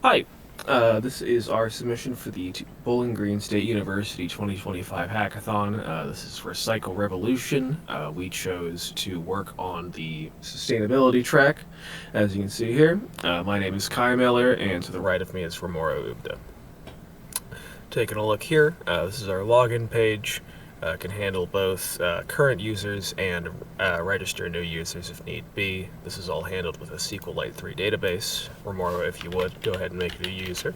Hi, this is our submission for the Bowling Green State University 2025 Hackathon. This is Recycle Revolution. We chose to work on the sustainability track, as you can see here. My name is Kai Miller, and to the right of me is Ramoro Ubda. Taking a look here, this is our login page. Can handle both current users and register new users if need be. This is all handled with a SQLite 3 database. Remoro, if you would, go ahead and make a new user.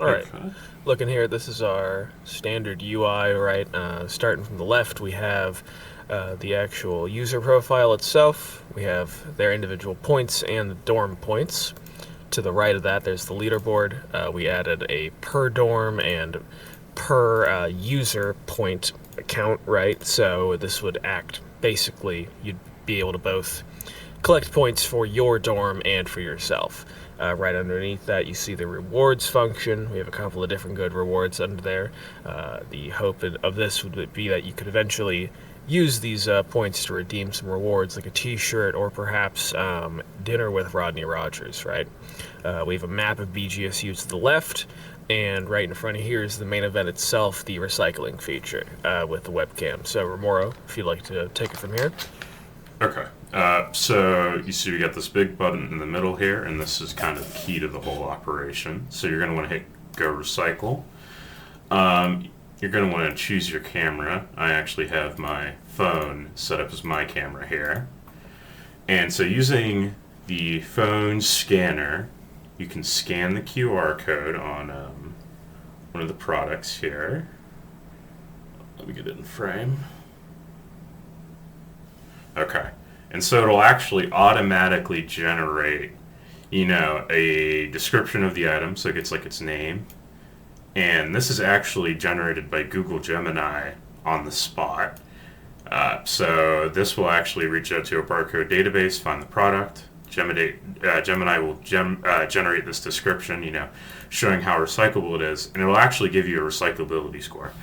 Alright, looking here, this is our standard UI, right? Starting from the left, we have the actual user profile itself. We have their individual points and the dorm points. To the right of that, there's the leaderboard. We added a per dorm and per user point count, right? So this would act, basically, you'd be able to both collect points for your dorm and for yourself. Right underneath that, you see the rewards function. We have a couple of different good rewards under there. The hope of this would be that you could eventually use these points to redeem some rewards, like a t-shirt or perhaps dinner with Rodney Rogers, right? We have a map of BGSU to the left, and right in front of here is the main event itself, the recycling feature with the webcam. So, Ramoro, if you'd like to take it from here. Okay. So you see we got this big button in the middle here, and this is kind of the key to the whole operation. So you're going to want to hit Go Recycle. You're going to want to choose your camera. I actually have my phone set up as my camera here. And so using the phone scanner, you can scan the QR code on one of the products here. Let me get it in frame. Okay. And so it'll actually automatically generate, a description of the item, so it gets like its name. And this is actually generated by Google Gemini on the spot. So this will actually reach out to a barcode database, find the product. Gemini will generate this description, showing how recyclable it is, and it will actually give you a recyclability score.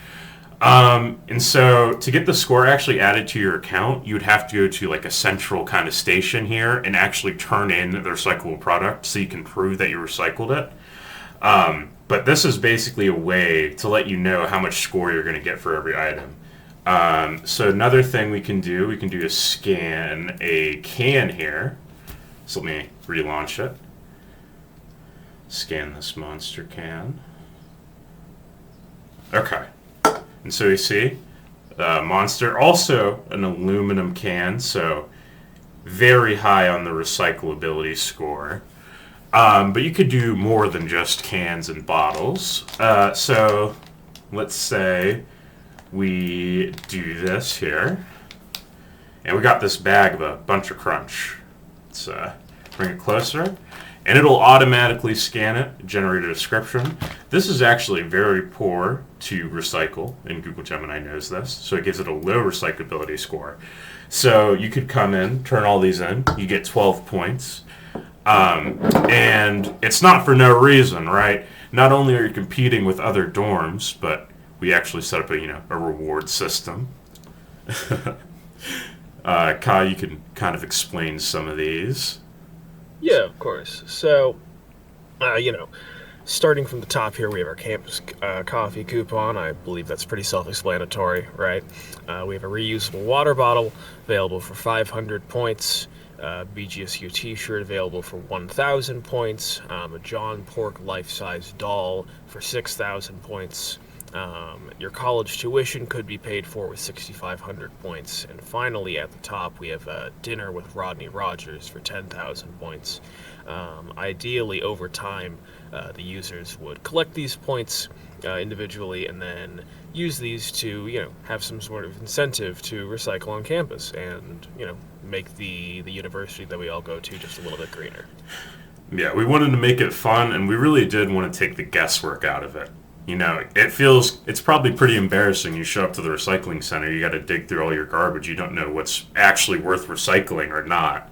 And so to get the score actually added to your account, you'd have to go to like a central kind of station here and actually turn in the recyclable product so you can prove that you recycled it. But this is basically a way to let you know how much score you're going to get for every item. So another thing we can do is scan a can here. So let me relaunch it. Scan this monster can. Okay. And so you see, Monster, also an aluminum can, so very high on the recyclability score. But you could do more than just cans and bottles. So let's say we do this here. And we got this bag of a bunch of crunch. Let's bring it closer. And it'll automatically scan it, generate a description. This is actually very poor to recycle, and Google Gemini knows this, so it gives it a low recyclability score. So you could come in, turn all these in, you get 12 points. And it's not for no reason, right? Not only are you competing with other dorms, but we actually set up a reward system. Kai, you can kind of explain some of these. Yeah, of course. So, starting from the top here, we have our campus coffee coupon. I believe that's pretty self-explanatory, right? We have a reusable water bottle available for 500 points. BGSU t-shirt available for 1,000 points. A John Pork life-size doll for 6,000 points. Your college tuition could be paid for with 6,500 points. And finally, at the top, we have a dinner with Rodney Rogers for 10,000 points. Ideally, over time, the users would collect these points individually and then use these to, have some sort of incentive to recycle on campus and, make the university that we all go to just a little bit greener. Yeah, we wanted to make it fun, and we really did want to take the guesswork out of it. It's probably pretty embarrassing. You show up to the recycling center, you got to dig through all your garbage. You don't know what's actually worth recycling or not.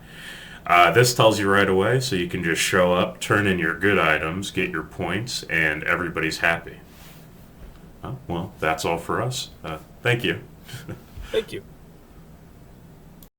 This tells you right away, so you can just show up, turn in your good items, get your points, and everybody's happy. Well, that's all for us. Thank you. Thank you.